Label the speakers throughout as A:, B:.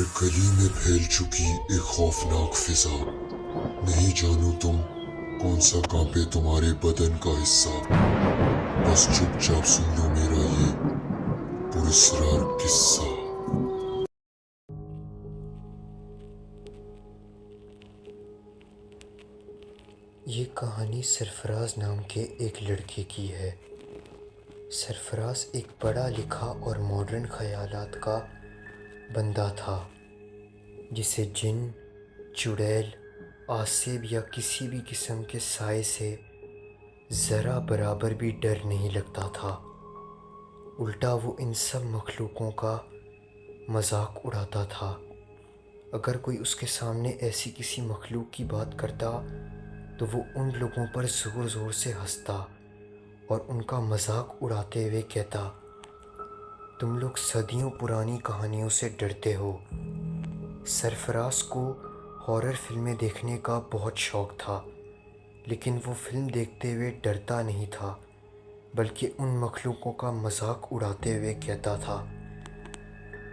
A: ہر گلی میں پھیل چکی ایک خوفناک فضا. نہیں جانو تم کون سا کانپے تمہارے بدن کا حصہ. بس چپ چاپ سن لو میرا یہ پراسرار قصہ.
B: یہ کہانی سرفراز نام کے ایک لڑکے کی ہے. سرفراز ایک پڑھا لکھا اور ماڈرن خیالات کا بندہ تھا جسے جن، چڑیل، آسیب یا کسی بھی قسم کے سائے سے ذرا برابر بھی ڈر نہیں لگتا تھا. الٹا وہ ان سب مخلوقوں کا مذاق اڑاتا تھا. اگر کوئی اس کے سامنے ایسی کسی مخلوق کی بات کرتا تو وہ ان لوگوں پر زور زور سے ہنستا اور ان کا مذاق اڑاتے ہوئے کہتا، تم لوگ صدیوں پرانی کہانیوں سے ڈرتے ہو. سرفراز کو ہارر فلمیں دیکھنے کا بہت شوق تھا، لیکن وہ فلم دیکھتے ہوئے ڈرتا نہیں تھا بلکہ ان مخلوقوں کا مذاق اڑاتے ہوئے کہتا تھا،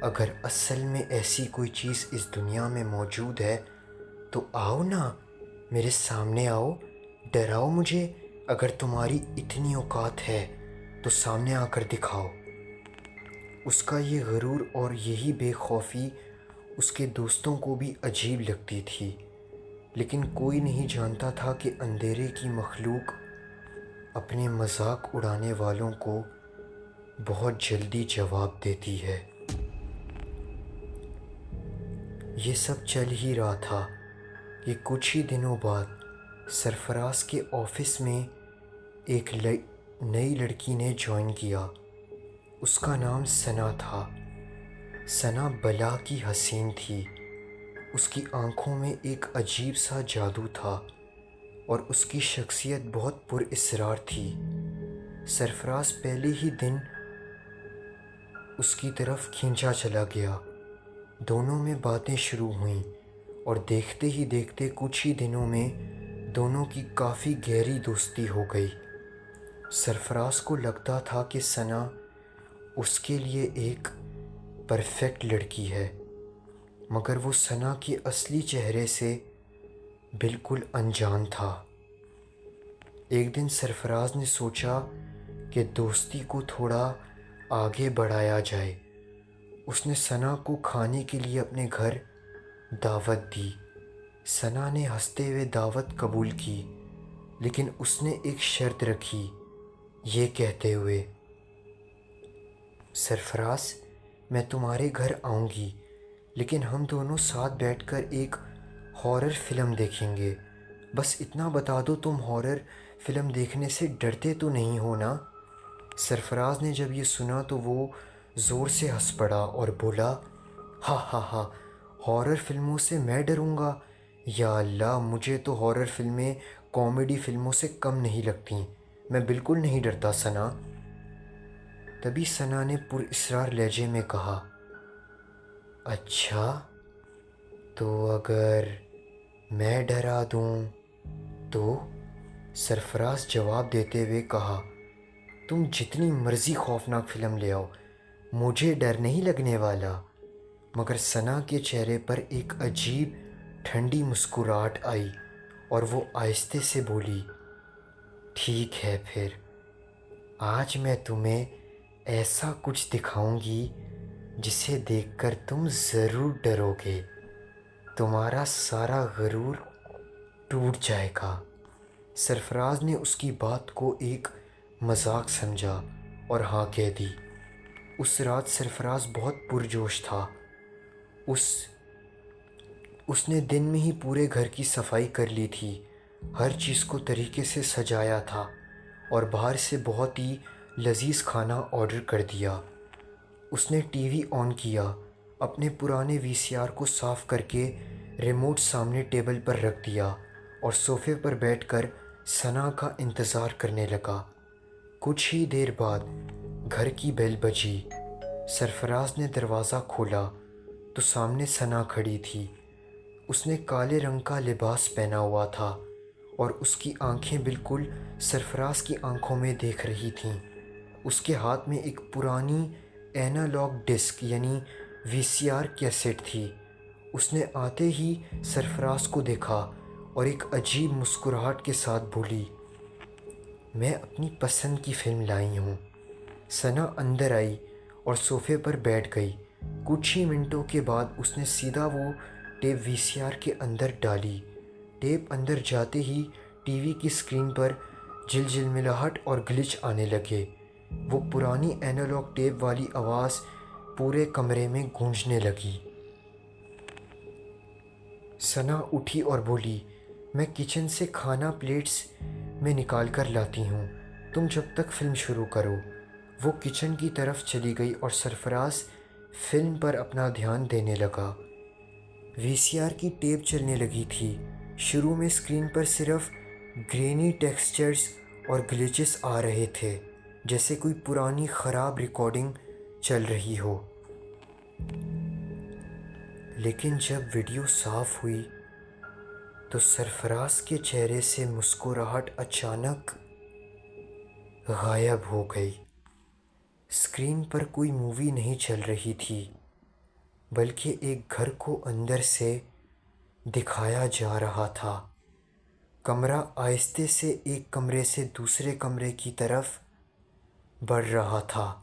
B: اگر اصل میں ایسی کوئی چیز اس دنیا میں موجود ہے تو آؤ نا، میرے سامنے آؤ، ڈراؤ مجھے. اگر تمہاری اتنی اوقات ہے تو سامنے آ کر دکھاؤ. اس کا یہ غرور اور یہی بے خوفی اس کے دوستوں کو بھی عجیب لگتی تھی، لیکن کوئی نہیں جانتا تھا کہ اندھیرے کی مخلوق اپنے مذاق اڑانے والوں کو بہت جلدی جواب دیتی ہے. یہ سب چل ہی رہا تھا کہ کچھ ہی دنوں بعد سرفراز کے آفس میں ایک نئی لڑکی نے جوائن کیا. اس کا نام ثنا تھا. ثنا بلا کی حسین تھی. اس کی آنکھوں میں ایک عجیب سا جادو تھا اور اس کی شخصیت بہت پر اسرار تھی. سرفراز پہلے ہی دن اس کی طرف کھینچا چلا گیا. دونوں میں باتیں شروع ہوئیں اور دیکھتے ہی دیکھتے کچھ ہی دنوں میں دونوں کی کافی گہری دوستی ہو گئی. سرفراز کو لگتا تھا کہ ثنا اس کے لیے ایک پرفیکٹ لڑکی ہے، مگر وہ ثنا کے اصلی چہرے سے بالکل انجان تھا. ایک دن سرفراز نے سوچا کہ دوستی کو تھوڑا آگے بڑھایا جائے. اس نے ثنا کو کھانے کے لیے اپنے گھر دعوت دی. ثنا نے ہنستے ہوئے دعوت قبول کی، لیکن اس نے ایک شرط رکھی، یہ کہتے ہوئے، سرفراز، میں تمہارے گھر آؤں گی لیکن ہم دونوں ساتھ بیٹھ کر ایک ہارر فلم دیکھیں گے. بس اتنا بتا دو تم ہارر فلم دیکھنے سے ڈرتے تو نہیں ہو نا؟ سرفراز نے جب یہ سنا تو وہ زور سے ہنس پڑا اور بولا، ہا ہا ہا، ہارر فلموں سے میں ڈروں گا؟ یا اللہ، مجھے تو ہارر فلمیں کامیڈی فلموں سے کم نہیں لگتیں. میں بالکل نہیں ڈرتا ثنا. تبھی ثنا نے پر اسرار لہجے میں کہا، اچھا تو اگر میں ڈرا دوں تو؟ سرفراز جواب دیتے ہوئے کہا، تم جتنی مرضی خوفناک فلم لے آؤ، مجھے ڈر نہیں لگنے والا. مگر ثنا کے چہرے پر ایک عجیب ٹھنڈی مسکراہٹ آئی اور وہ آہستہ سے بولی، ٹھیک ہے پھر، آج میں تمہیں ایسا کچھ دکھاؤں گی جسے دیکھ کر تم ضرور ڈرو گے. تمہارا سارا غرور ٹوٹ جائے گا. سرفراز نے اس کی بات کو ایک مذاق سمجھا اور ہاں کہہ دی. اس رات سرفراز بہت پرجوش تھا. اس نے دن میں ہی پورے گھر کی صفائی کر لی تھی، ہر چیز کو طریقے سے سجایا تھا اور باہر سے بہت ہی لذیذ کھانا آرڈر کر دیا. اس نے ٹی وی آن کیا، اپنے پرانے وی سی آر کو صاف کر کے ریموٹ سامنے ٹیبل پر رکھ دیا اور صوفے پر بیٹھ کر ثنا کا انتظار کرنے لگا. کچھ ہی دیر بعد گھر کی بیل بجی. سرفراز نے دروازہ کھولا تو سامنے ثنا کھڑی تھی. اس نے کالے رنگ کا لباس پہنا ہوا تھا اور اس کی آنکھیں بالکل سرفراز کی آنکھوں میں دیکھ رہی تھیں. اس کے ہاتھ میں ایک پرانی اینالاگ ڈسک یعنی VCR کیسٹ تھی۔ اس نے آتے ہی سرفراز کو دیکھا اور ایک عجیب مسکراہٹ کے ساتھ بولی، میں اپنی پسند کی فلم لائی ہوں۔ ثنا اندر آئی اور صوفے پر بیٹھ گئی۔ کچھ ہی منٹوں کے بعد اس نے سیدھا وہ ٹیپ VCR کے اندر ڈالی۔ ٹیپ اندر جاتے ہی ٹی وی کی اسکرین پر جھلملاہٹ اور گلچ آنے لگے۔ وہ پرانی اینالاگ ٹیپ والی آواز پورے کمرے میں گونجنے لگی۔ ثنا اٹھی اور بولی، میں کچن سے کھانا پلیٹس میں نکال کر لاتی ہوں، تم جب تک فلم شروع کرو۔ وہ کچن کی طرف چلی گئی اور سرفراز فلم پر اپنا دھیان دینے لگا۔ VCR کی ٹیپ چلنے لگی تھی۔ شروع میں اسکرین پر صرف گرینی ٹیکسچرز اور گلیچز آ رہے تھے، جیسے کوئی پرانی خراب ریکارڈنگ چل رہی ہو۔ لیکن جب ویڈیو صاف ہوئی تو سرفراز کے چہرے سے مسکراہٹ اچانک غائب ہو گئی۔ اسکرین پر کوئی مووی نہیں چل رہی تھی، بلکہ ایک گھر کو اندر سے دکھایا جا رہا تھا۔ کمرہ آہستہ سے ایک کمرے سے دوسرے کمرے کی طرف بڑھ رہا تھا۔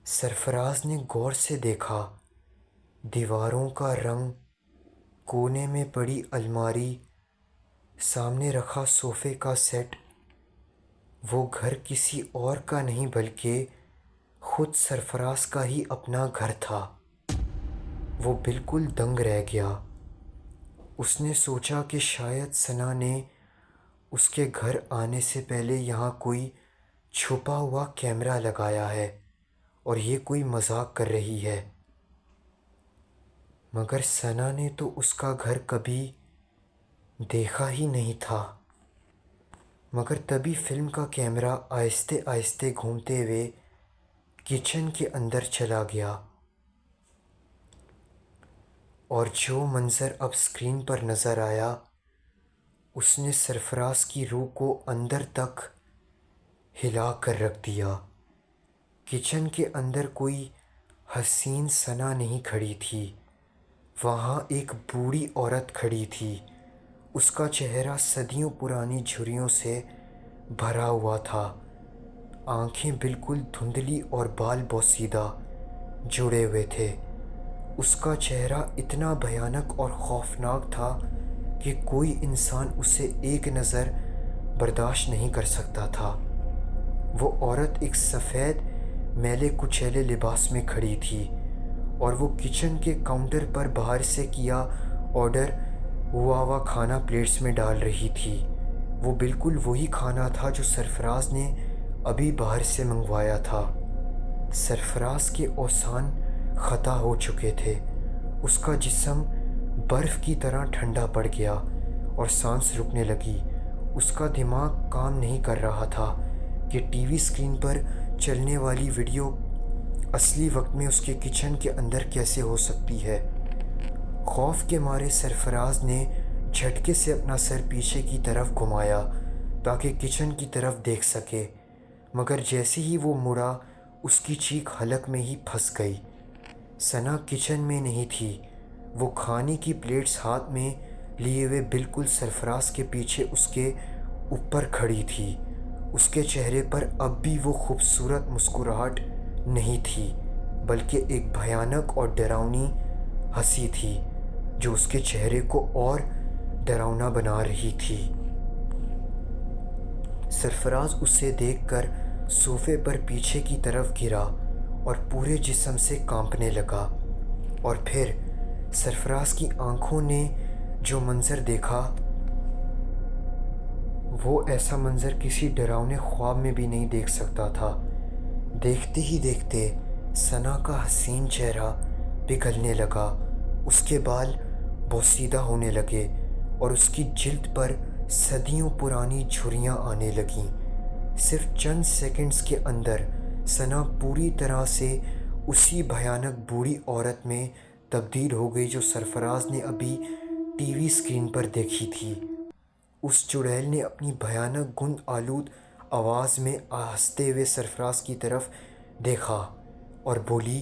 B: سرفراز نے غور سے دیکھا، دیواروں کا رنگ، کونے میں پڑی الماری، سامنے رکھا صوفے کا سیٹ، وہ گھر کسی اور کا نہیں بلکہ خود سرفراز کا ہی اپنا گھر تھا۔ وہ بالکل دنگ رہ گیا۔ اس نے سوچا کہ شاید ثنا نے اس کے گھر آنے سے پہلے یہاں کوئی چھپا ہوا کیمرہ لگایا ہے اور یہ کوئی مذاق کر رہی ہے۔ مگر ثنا نے تو اس کا گھر کبھی دیکھا ہی نہیں تھا۔ مگر تبھی فلم کا کیمرہ آہستہ آہستہ گھومتے ہوئے کچن کے اندر چلا گیا، اور جو منظر اب اسکرین پر نظر آیا اس نے سرفراز کی روح کو اندر تک ہلا کر رکھ دیا۔ کچن کے اندر کوئی حسین ثنا نہیں کھڑی تھی، وہاں ایک بوڑھی عورت کھڑی تھی۔ اس کا چہرہ صدیوں پرانی جھریوں سے بھرا ہوا تھا، آنکھیں بالکل دھندلی اور بال بوسیدہ جڑے ہوئے تھے۔ اس کا چہرہ اتنا بھیانک اور خوفناک تھا کہ کوئی انسان اسے ایک نظر برداشت نہیں کر سکتا تھا۔ وہ عورت ایک سفید میلے کچیلے لباس میں کھڑی تھی اور وہ کچن کے کاؤنٹر پر باہر سے کیا آرڈر ہوا کھانا پلیٹس میں ڈال رہی تھی۔ وہ بالکل وہی کھانا تھا جو سرفراز نے ابھی باہر سے منگوایا تھا۔ سرفراز کے اوزان خطا ہو چکے تھے، اس کا جسم برف کی طرح ٹھنڈا پڑ گیا اور سانس رکنے لگی۔ اس کا دماغ کام نہیں کر رہا تھا کہ ٹی وی اسکرین پر چلنے والی ویڈیو اصلی وقت میں اس کے کچن کے اندر کیسے ہو سکتی ہے۔ خوف کے مارے سرفراز نے جھٹکے سے اپنا سر پیچھے کی طرف گھمایا تاکہ کچن کی طرف دیکھ سکے، مگر جیسے ہی وہ مڑا اس کی چیخ حلق میں ہی پھنس گئی۔ ثنا کچن میں نہیں تھی، وہ کھانے کی پلیٹس ہاتھ میں لیے ہوئے بالکل سرفراز کے پیچھے اس کے اوپر کھڑی تھی۔ اس کے چہرے پر اب بھی وہ خوبصورت مسکراہٹ نہیں تھی، بلکہ ایک بھیانک اور ڈراؤنی ہنسی تھی جو اس کے چہرے کو اور ڈراؤنا بنا رہی تھی۔ سرفراز اسے دیکھ کر صوفے پر پیچھے کی طرف گرا اور پورے جسم سے کانپنے لگا، اور پھر سرفراز کی آنکھوں نے جو منظر دیکھا وہ ایسا منظر کسی ڈراؤنے خواب میں بھی نہیں دیکھ سکتا تھا۔ دیکھتے ہی دیکھتے ثنا کا حسین چہرہ پگھلنے لگا، اس کے بال بوسیدہ ہونے لگے اور اس کی جلد پر صدیوں پرانی جھریاں آنے لگیں۔ صرف چند سیکنڈز کے اندر ثنا پوری طرح سے اسی بھیانک بوڑھی عورت میں تبدیل ہو گئی جو سرفراز نے ابھی ٹی وی اسکرین پر دیکھی تھی۔ اس چڑیل نے اپنی بھیانک گند آلود آواز میں ہنستے ہوئے سرفراز کی طرف دیکھا اور بولی،